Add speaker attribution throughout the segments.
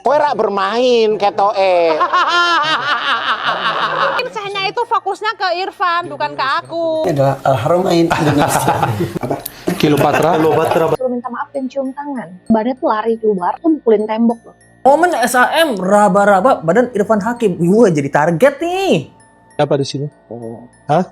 Speaker 1: Kowe rak bermain ketoke.
Speaker 2: Saya itu fokusnya ke Irfan, bukan ke aku.
Speaker 3: Ini adalah Al-Haramain Indonesia. Apa?
Speaker 4: Kilopatra.
Speaker 2: Suruh minta maaf dan cium tangan. Badannya tuh lari keluar, tuh mukulin tembok loh.
Speaker 5: Momen SAM raba-raba badan Irfan Hakim. Wah, jadi target nih.
Speaker 4: Apa di sini? Hah?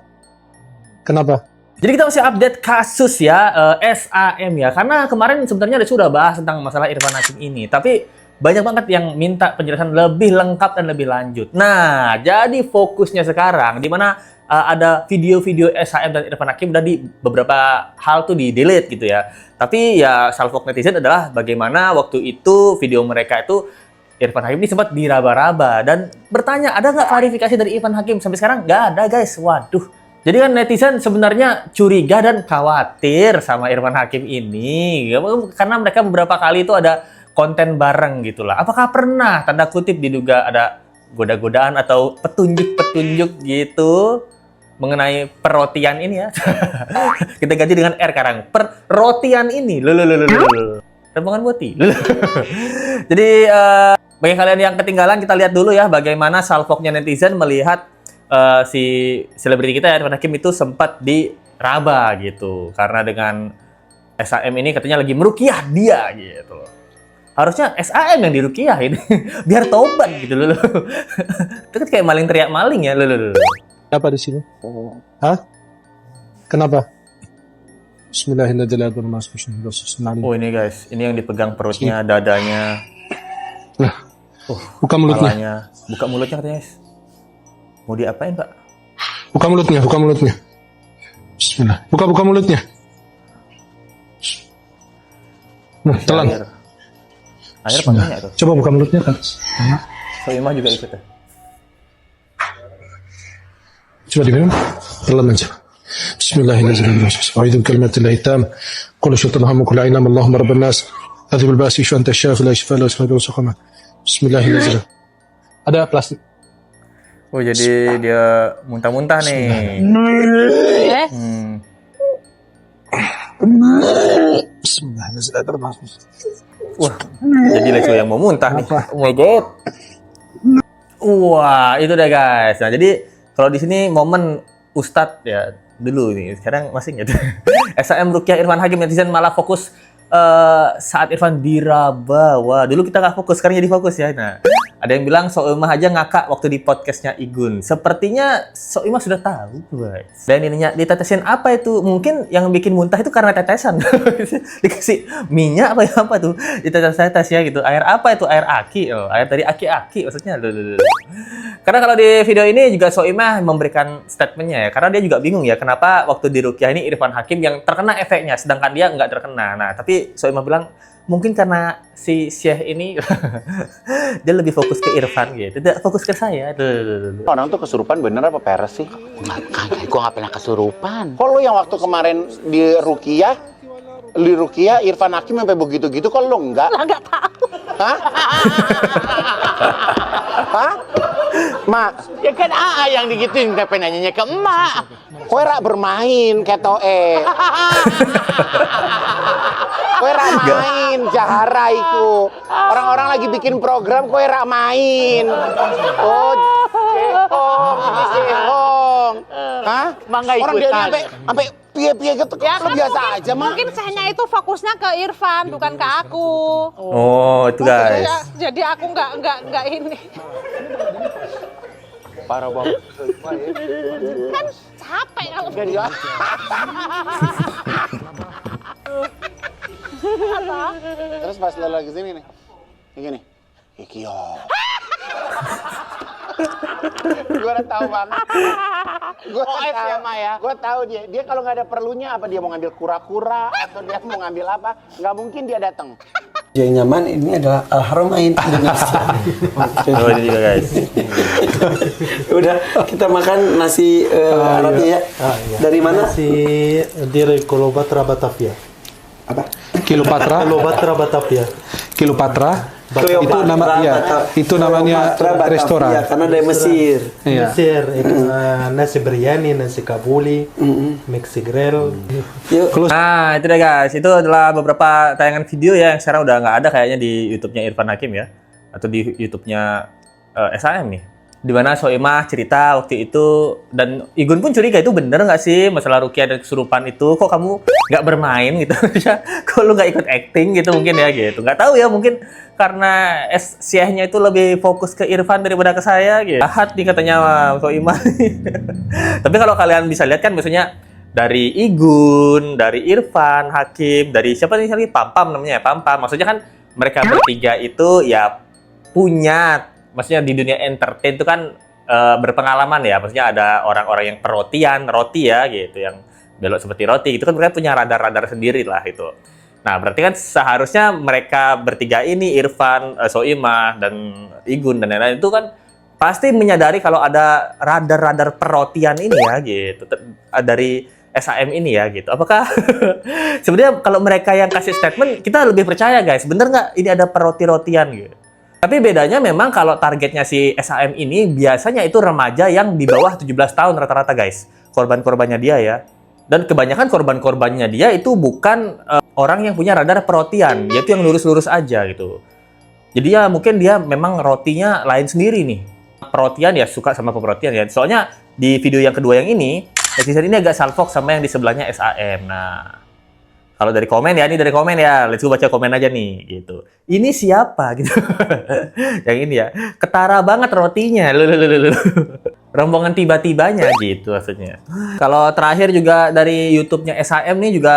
Speaker 4: Kenapa?
Speaker 5: Jadi kita masih update kasus ya SAM ya. Karena kemarin sebenarnya sudah bahas tentang masalah Irfan Hakim ini. Tapi banyak banget yang minta penjelasan lebih lengkap dan lebih lanjut. Nah, jadi fokusnya sekarang di mana ada video-video SAM dan Irfan Hakim udah di beberapa hal tuh di-delete gitu ya. Tapi ya salvok netizen adalah bagaimana waktu itu video mereka itu Irfan Hakim ini sempat diraba-raba dan bertanya ada nggak klarifikasi dari Irfan Hakim. Sampai sekarang nggak ada guys. Waduh. Jadi kan netizen sebenarnya curiga dan khawatir sama Irfan Hakim ini karena mereka beberapa kali itu ada konten bareng gitulah. Apakah pernah tanda kutip diduga ada goda-godaan atau petunjuk-petunjuk gitu mengenai perrotian ini ya? Kita ganti dengan R sekarang. Perrotian ini. Rembangan boti. Jadi bagi kalian yang ketinggalan kita lihat dulu ya bagaimana salvoknya netizen melihat si selebriti kita Irfan Hakim itu sempat diraba gitu. Karena dengan SAM ini katanya lagi meruqyah dia gitu loh. Harusnya SAM yang dirukiyahin biar tobat gitu loh. Itu kan kayak maling teriak maling ya loh.
Speaker 4: Apa di sini? Hah? Kenapa? Bismillahirrahmanirrahim.
Speaker 5: Oh ini guys, ini yang dipegang perutnya, dadanya.
Speaker 4: Nah, buka mulutnya.
Speaker 5: Kepalanya. Buka mulutnya katanya guys. Mau diapain Pak?
Speaker 4: Buka mulutnya. Bismillah. Buka mulutnya. Nah, telan.
Speaker 5: Air panggilnya tuh.
Speaker 4: Coba buka mulutnya kan.
Speaker 5: Soimah juga ikut ya.
Speaker 4: Coba diminum. Telan aja. Bismillahirrahmanirrahim. A'udzu bikalimatil hitam. Qul syaitanahum kul a'lam Allahumma rabban nas. Adzbil ba'si wa anta syafi la shifa la isma suqama. Bismillahirrahmanirrahim. Ada plastik.
Speaker 5: Oh jadi dia muntah-muntah nih.
Speaker 4: Bismillahirrahmanirrahim.
Speaker 5: Wah, jadi Lexo yang mau muntah nih. Oh my god. Wah, itu deh guys. Nah, jadi kalau di sini momen Ustadz ya dulu nih. Sekarang masih nggak? SAM Ruqyah Irfan Hakim netizen malah fokus saat Irfan diraba. Wah, dulu kita nggak fokus, sekarang jadi fokus ya. Nah, ada yang bilang Soimah aja ngakak waktu di podcastnya Igun. Sepertinya Soimah sudah tahu, guys. Dan ininya ditetesin apa itu? Mungkin yang bikin muntah itu karena tetesan. Dikasih minyak apa tuh? Ditetes ya gitu. Air apa itu? Air aki. Oh, air dari aki-aki maksudnya. Karena kalau di video ini juga Soimah memberikan statementnya ya. Karena dia juga bingung ya kenapa waktu di Ruqyah ini Irfan Hakim yang terkena efeknya sedangkan dia nggak terkena. Nah, tapi Soimah bilang mungkin karena si Syekh ini dia lebih fokus ke Irfan gitu, tidak fokus ke saya.
Speaker 1: Orang tuh kesurupan bener apa peres sih?
Speaker 3: Gue nggak pernah kesurupan.
Speaker 1: Kok lu yang waktu kemarin di Ruqyah Irfan Hakim sampai begitu-gitu kok lu enggak?
Speaker 2: Lah nggak tahu.
Speaker 1: Hah? Hah? Mak,
Speaker 3: Ya kan AA yang digituin, tapi nanyanya ke emak.
Speaker 1: kowe rak bermain ketoke. Kowe rak main jahara iku. Orang-orang lagi bikin program kowe rak main. Oh, cehong. Hah?
Speaker 3: Mangga
Speaker 1: Orang dia
Speaker 3: ikutan.
Speaker 1: sampai piye-piye gitu
Speaker 2: Ya
Speaker 1: lu
Speaker 2: kan
Speaker 1: biasa aja mah.
Speaker 2: mungkin saya itu fokusnya ke Irfan, bukan ke aku.
Speaker 5: Oh, itu guys.
Speaker 2: Jadi aku nggak ini.
Speaker 1: Parah banget.
Speaker 2: Kan capek kalau
Speaker 1: Jadi terus pas lo lagi sini nih. Kayak gini. Ikio. Gue udah tahu banget. Gue ya Maya. Gue tahu dia. Dia kalau nggak ada perlunya apa dia mau ngambil kura-kura atau dia mau ngambil apa? Nggak mungkin dia datang.
Speaker 3: Yang nyaman ini adalah Al-Haramain Indonesia.
Speaker 5: Oh, ini juga guys.
Speaker 3: Udah, kita makan nasi roti ya. Dari mana?
Speaker 6: Si dari Kilopatra Batavia.
Speaker 3: Apa?
Speaker 4: Kilopatra.
Speaker 6: Kilopatra Batavia.
Speaker 4: Cleopatra.
Speaker 3: Cleopatra,
Speaker 4: Itu nama ya, itu namanya
Speaker 3: Cleopatra
Speaker 4: restoran.
Speaker 3: Batavia, karena dari Mesir.
Speaker 4: Iya.
Speaker 6: Mesir itu nasi biryani, nasi kabuli, Mixi grill.
Speaker 3: Yuk.
Speaker 5: Nah, itu deh guys. Itu adalah beberapa tayangan video ya yang sekarang udah nggak ada kayaknya di YouTube-nya Irfan Hakim ya. Atau di YouTube-nya SAM nih. Dimana Soimah cerita waktu itu, dan Igun pun curiga itu bener nggak sih masalah Rukiah dan kesurupan itu, kok kamu nggak bermain gitu ya, kok lu nggak ikut acting gitu mungkin ya gitu, nggak tahu ya, mungkin karena Syekhnya itu lebih fokus ke Irfan daripada ke saya gitu. Jahat nih katanya Soimah. Tapi kalau kalian bisa lihat kan maksudnya dari Igun, dari Irfan Hakim, dari siapa nih lagi, Pam namanya ya, Pam, maksudnya kan mereka bertiga itu ya punya, maksudnya di dunia entertain itu kan berpengalaman ya, maksudnya ada orang-orang yang perotian, roti ya gitu, yang belok seperti roti, itu kan mereka punya radar-radar sendiri lah itu. Nah, berarti kan seharusnya mereka bertiga ini, Irfan, Soimah, dan Igun, dan lain-lain itu kan pasti menyadari kalau ada radar-radar perotian ini ya gitu, dari SAM ini ya gitu. Apakah sebenarnya kalau mereka yang kasih statement, kita lebih percaya guys, bener nggak ini ada peroti-rotian gitu. Tapi bedanya memang kalau targetnya si SAM ini biasanya itu remaja yang di bawah 17 tahun rata-rata guys. Korban-korbannya dia ya. Dan kebanyakan korban-korbannya dia itu bukan orang yang punya radar perotian, yaitu yang lurus-lurus aja gitu. Jadi ya mungkin dia memang rotinya lain sendiri nih. Perotian ya suka sama perotian ya. Soalnya di video yang kedua yang ini, netizen ini agak salfok sama yang di sebelahnya SAM. Nah, kalau dari komen ya, ini dari komen ya, let's go baca komen aja nih, gitu. Ini siapa gitu? Yang ini ya, ketara banget rotinya, rombongan tiba-tibanya gitu maksudnya. Kalau terakhir juga dari YouTube-nya SAM nih juga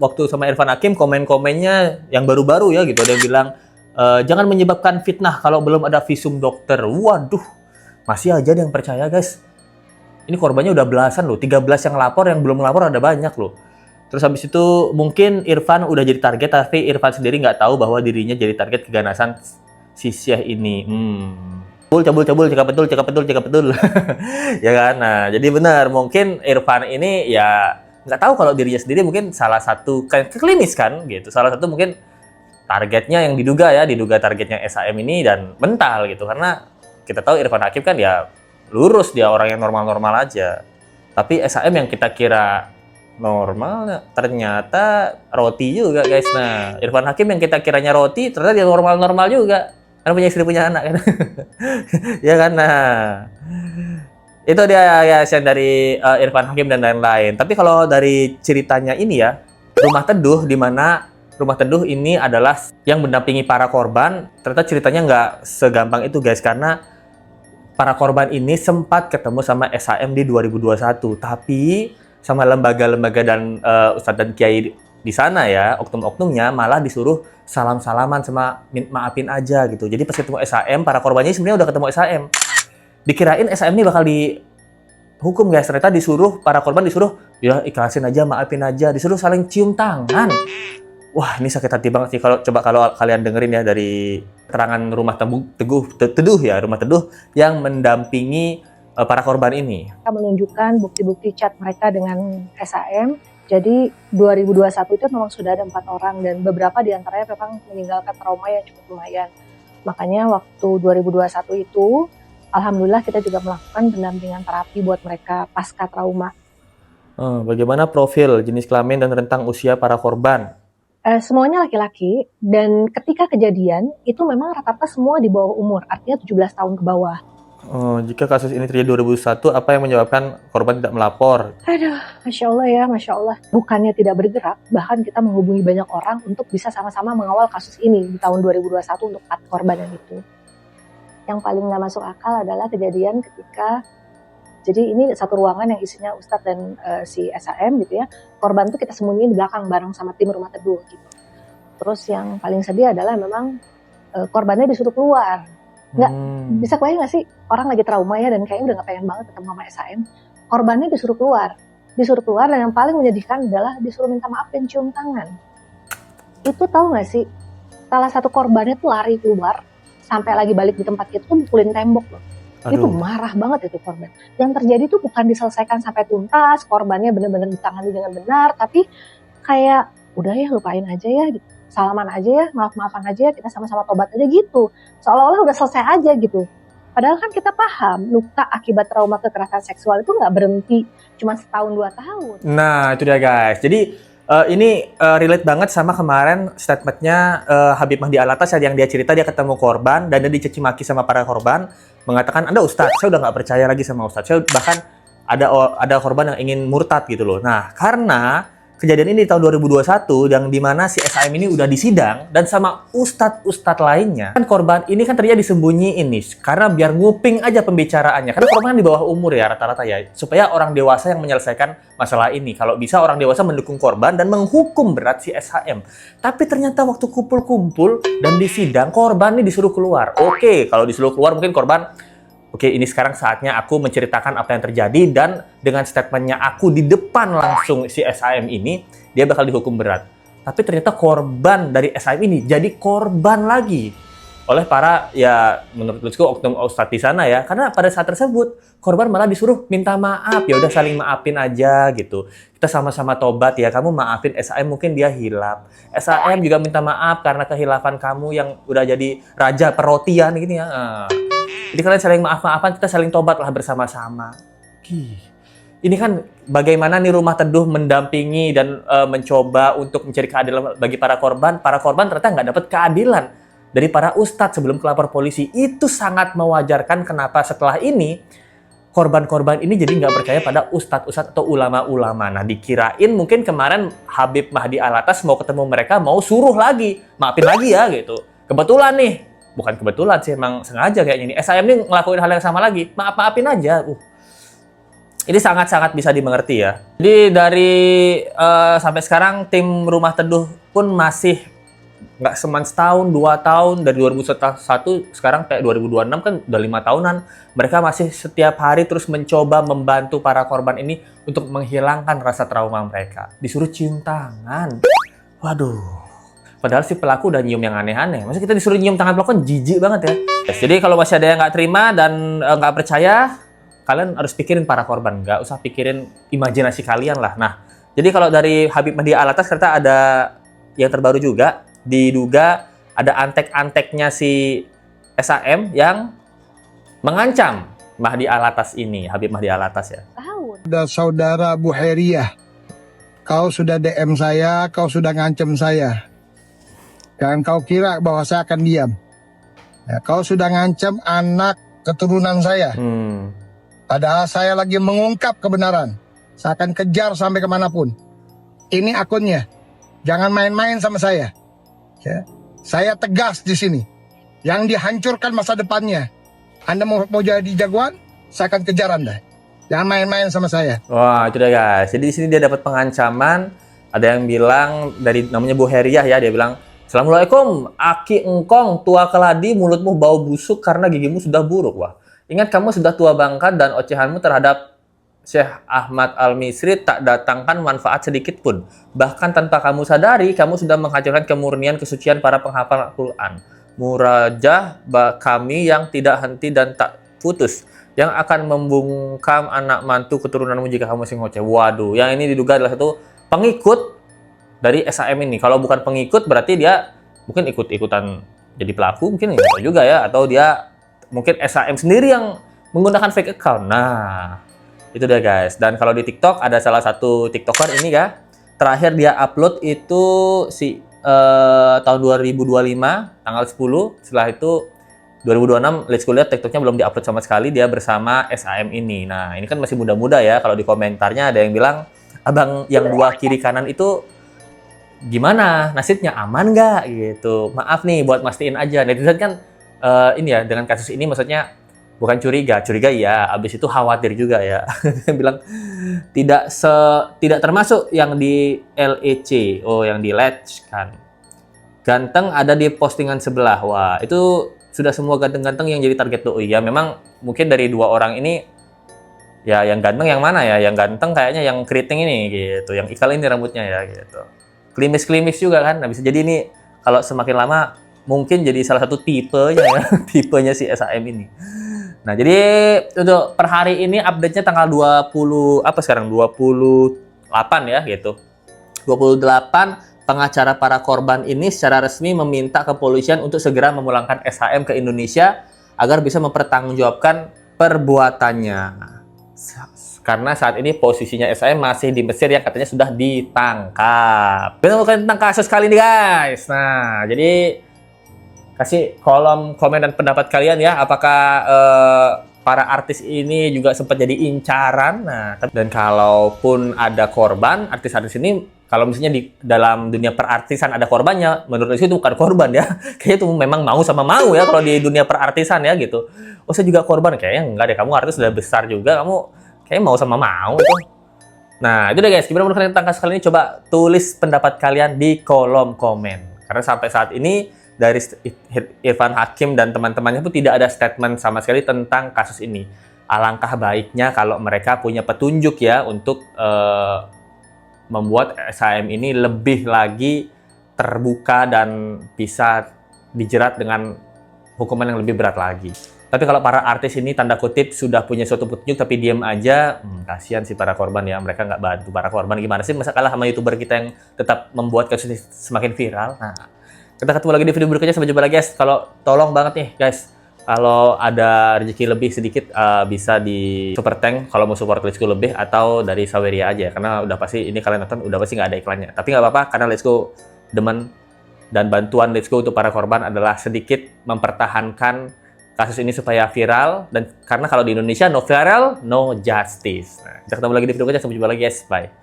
Speaker 5: waktu sama Irfan Hakim komen-komennya yang baru-baru ya gitu, ada yang bilang jangan menyebabkan fitnah kalau belum ada visum dokter. Waduh, masih aja ada yang percaya guys. Ini korbannya udah belasan loh, 13 yang lapor, yang belum lapor ada banyak loh. Terus habis itu mungkin Irfan udah jadi target, tapi Irfan sendiri nggak tahu bahwa dirinya jadi target keganasan si Syekh ini. Cabul, cekap betul. Ya kan? Nah, jadi benar. Mungkin Irfan ini ya nggak tahu kalau dirinya sendiri mungkin salah satu, kan klinis kan gitu. Salah satu mungkin targetnya yang diduga targetnya SAM ini dan mental gitu. Karena kita tahu Irfan Hakim kan ya lurus, dia orang yang normal-normal aja. Tapi SAM yang kita kira normal ternyata roti juga guys. Nah, Irfan Hakim yang kita kiranya roti ternyata dia normal-normal juga, kan punya istri, punya anak kan. Ya kan. Nah, itu dia ya yang dari Irfan Hakim dan lain-lain. Tapi kalau dari ceritanya ini ya, rumah teduh, di mana rumah teduh ini adalah yang mendampingi para korban, ternyata ceritanya nggak segampang itu guys, karena para korban ini sempat ketemu sama SAM di 2021, tapi sama lembaga-lembaga dan ustadz dan kiai di sana ya, oknum-oknumnya malah disuruh salam-salaman sama maafin aja gitu. Jadi pas ketemu SAM, para korbannya sebenarnya udah ketemu SAM. Dikirain SAM ini bakal dihukum guys, ternyata para korban disuruh ya ikhlasin aja, maafin aja, disuruh saling cium tangan. Wah, ini sakit hati banget sih kalau kalian dengerin ya dari keterangan rumah teduh yang mendampingi para korban ini.
Speaker 2: Kita menunjukkan bukti-bukti chat mereka dengan SAM. Jadi 2021 itu memang sudah ada 4 orang dan beberapa diantaranya memang meninggalkan trauma yang cukup lumayan. Makanya waktu 2021 itu, alhamdulillah kita juga melakukan pendampingan terapi buat mereka pasca trauma.
Speaker 5: Bagaimana profil, jenis kelamin, dan rentang usia para korban?
Speaker 2: Semuanya laki-laki, dan ketika kejadian itu memang rata-rata semua di bawah umur, artinya 17 tahun ke bawah.
Speaker 5: Jika kasus ini terjadi 2001, apa yang menyebabkan korban tidak melapor?
Speaker 2: Aduh, Masya Allah ya, Masya Allah. Bukannya tidak bergerak, bahkan kita menghubungi banyak orang untuk bisa sama-sama mengawal kasus ini di tahun 2021 untuk 4 korban yang itu. Yang paling nggak masuk akal adalah kejadian ketika, jadi ini satu ruangan yang isinya Ustadz dan si SAM gitu ya. Korban tuh kita sembunyiin di belakang bareng sama tim rumah teduh gitu. Terus yang paling sedih adalah memang korbannya disuruh keluar. Nggak, bisa kebayang nggak sih orang lagi trauma ya dan kayaknya udah nggak pengen banget ketemu sama SAM. Korbannya disuruh keluar dan yang paling menyedihkan adalah disuruh minta maaf dan cium tangan. Itu tahu nggak sih, salah satu korbannya tuh lari keluar sampai lagi balik di tempat itu tuh mukulin tembok loh.
Speaker 5: Aduh.
Speaker 2: Itu marah banget itu korban. Yang terjadi tuh bukan diselesaikan sampai tuntas, korbannya benar-benar ditangani dengan benar, tapi kayak udah ya lupain aja ya gitu. salaman aja ya, maaf-maafan aja ya, kita sama-sama tobat aja gitu. Seolah-olah udah selesai aja gitu. Padahal kan kita paham, luka akibat trauma kekerasan seksual itu nggak berhenti cuma setahun 2 tahun.
Speaker 5: Nah, itu dia guys. Jadi ini relate banget sama kemarin statementnya Habib Mahdi Alatas yang dia cerita dia ketemu korban dan dia dicaci maki sama para korban, mengatakan, Anda Ustadz, saya udah nggak percaya lagi sama Ustadz. Saya bahkan ada korban yang ingin murtad gitu loh. Nah, karena kejadian ini di tahun 2021 yang dimana si SAM ini udah disidang dan sama ustadz-ustadz lainnya, kan korban ini kan ternyata disembunyiin nih karena biar nguping aja pembicaraannya, karena korban kan di bawah umur ya rata-rata ya, supaya orang dewasa yang menyelesaikan masalah ini. Kalau bisa orang dewasa mendukung korban dan menghukum berat si SHM. Tapi ternyata waktu kumpul-kumpul dan disidang, korban ini disuruh keluar. Oke, kalau disuruh keluar mungkin korban, oke, ini sekarang saatnya aku menceritakan apa yang terjadi dan dengan statementnya aku di depan langsung si SAM ini, dia bakal dihukum berat. Tapi ternyata korban dari SAM ini jadi korban lagi oleh para, ya menurut oknum ustadz di sana ya. Karena pada saat tersebut, korban malah disuruh minta maaf. Ya udah saling maafin aja gitu. Kita sama-sama tobat ya, kamu maafin SAM, mungkin dia hilaf. SAM juga minta maaf karena kehilafan kamu yang udah jadi raja perrotian gini ya. Jadi kalian saling maaf-maafan, kita saling tobat lah bersama-sama. Ini kan bagaimana nih Rumah Teduh mendampingi dan mencoba untuk mencari keadilan bagi para korban. Para korban ternyata nggak dapat keadilan dari para ustadz sebelum kelapor polisi. Itu sangat mewajarkan kenapa setelah ini korban-korban ini jadi nggak percaya pada ustadz-ustadz atau ulama-ulama. Nah, dikirain mungkin kemarin Habib Mahdi Alatas mau ketemu mereka, mau suruh lagi, maafin lagi ya gitu. Kebetulan nih, bukan kebetulan sih, emang sengaja kayaknya ini. SAM ini ngelakuin hal yang sama lagi. Maaf-maafin aja. Ini sangat-sangat bisa dimengerti ya. Jadi dari sampai sekarang tim Rumah Teduh pun masih nggak setahun, 2 tahun. Dari 2001 sekarang kayak 2026 kan udah 5 tahunan. Mereka masih setiap hari terus mencoba membantu para korban ini untuk menghilangkan rasa trauma mereka. Disuruh cium tangan. Waduh. Padahal si pelaku udah nyium yang aneh-aneh. Masa kita disuruh nyium tangan pelaku kan jijik banget ya. Jadi kalau masih ada yang nggak terima dan nggak percaya, kalian harus pikirin para korban. Nggak usah pikirin imajinasi kalian lah. Nah, jadi kalau dari Habib Mahdi Alatas ternyata ada yang terbaru juga. Diduga ada antek-anteknya si SAM yang mengancam Mahdi Alatas ini. Habib Mahdi Alatas ya.
Speaker 7: Ada saudara Bu Heriyah. Kau sudah DM saya, kau sudah ngancem saya. Jangan kau kira bahwa saya akan diam. Ya, kau sudah ngancam anak keturunan saya. Padahal saya lagi mengungkap kebenaran. Saya akan kejar sampai kemanapun. Ini akunnya. Jangan main-main sama saya. Ya. Saya tegas di sini. Yang dihancurkan masa depannya. Anda mau jadi jagoan? Saya akan kejar Anda. Jangan main-main sama saya.
Speaker 5: Wah, itu dia guys. Jadi di sini dia dapat pengancaman. Ada yang bilang dari namanya Bu Heriyah ya, dia bilang, Assalamualaikum, Aki engkong, tua keladi, mulutmu bau busuk karena gigimu sudah buruk. Wah, ingat kamu sudah tua bangka dan ocehanmu terhadap Syekh Ahmad Al-Misri tak datangkan manfaat sedikit pun. Bahkan tanpa kamu sadari, kamu sudah menghancurkan kemurnian kesucian para penghafal Al-Quran. Murajah kami yang tidak henti dan tak putus, yang akan membungkam anak mantu keturunanmu jika kamu masih ngoceh. Waduh, yang ini diduga adalah satu pengikut dari SAM ini. Kalau bukan pengikut berarti dia mungkin ikut-ikutan jadi pelaku, mungkin nggak tahu juga ya, atau dia mungkin SAM sendiri yang menggunakan fake account. Nah, itu dia guys. Dan kalau di TikTok ada salah satu TikToker ini ya, terakhir dia upload itu tahun 2025 tanggal 10. Setelah itu 2026 let's go lihat TikToknya belum diupload sama sekali, dia bersama SAM ini. Nah, ini kan masih muda-muda ya. Kalau di komentarnya ada yang bilang, abang yang 2 kiri kanan itu gimana, nasibnya aman nggak gitu. Maaf nih buat mastiin aja. Netizen kan ini ya, dengan kasus ini maksudnya bukan curiga iya, abis itu khawatir juga ya. Bilang tidak termasuk yang di LEC, yang di Ledge kan. Ganteng ada di postingan sebelah. Wah, itu sudah semua ganteng-ganteng yang jadi target doi ya. Memang mungkin dari 2 orang ini ya, yang ganteng yang mana ya? Yang ganteng kayaknya yang keriting ini gitu, yang ikal ini rambutnya ya gitu. Klimis-klimis juga kan. Nah, bisa jadi ini kalau semakin lama mungkin jadi salah satu tipenya ya, tipenya si SAM ini. Nah, jadi untuk per hari ini update-nya tanggal 28 ya gitu. 28 pengacara para korban ini secara resmi meminta kepolisian untuk segera memulangkan SHM ke Indonesia agar bisa mempertanggungjawabkan perbuatannya. Karena saat ini posisinya SHM masih di Mesir yang katanya sudah ditangkap. Kita bukan tentang kasus kali ini guys. Nah, jadi kasih kolom komen dan pendapat kalian ya. Apakah para artis ini juga sempat jadi incaran? Nah, dan kalaupun ada korban, artis-artis ini kalau misalnya di dalam dunia perartisan ada korbannya, menurut saya itu bukan korban ya. Kayaknya itu memang mau sama mau ya kalau di dunia perartisan ya gitu. Oh, saya juga korban. Kayaknya enggak deh, kamu artis sudah besar juga, kamu kayaknya mau sama mau itu. Nah, itu deh guys. Gimana menurut kalian tentang kasus kali ini? Coba tulis pendapat kalian di kolom komen. Karena sampai saat ini dari Irfan Hakim dan teman-temannya pun tidak ada statement sama sekali tentang kasus ini. Alangkah baiknya kalau mereka punya petunjuk ya untuk membuat SHM ini lebih lagi terbuka dan bisa dijerat dengan hukuman yang lebih berat lagi. Tapi kalau para artis ini tanda kutip sudah punya suatu petunjuk tapi diam aja, kasihan sih para korban ya, mereka nggak bantu para korban. Gimana sih masa kalah sama YouTuber kita yang tetap membuat kasus ini semakin viral? Nah, kita ketemu lagi di video berikutnya, sampai jumpa lagi guys. Kalau tolong banget nih guys, kalau ada rezeki lebih sedikit bisa di Super Thank kalau mau support Let's Go lebih, atau dari Saweria aja karena udah pasti ini kalian nonton udah pasti nggak ada iklannya. Tapi nggak apa-apa karena Let's Go demen dan bantuan Let's Go untuk para korban adalah sedikit mempertahankan kasus ini supaya viral, dan karena kalau di Indonesia no viral no justice. Nah, kita ketemu lagi di video berikutnya, sampai jumpa lagi guys, bye.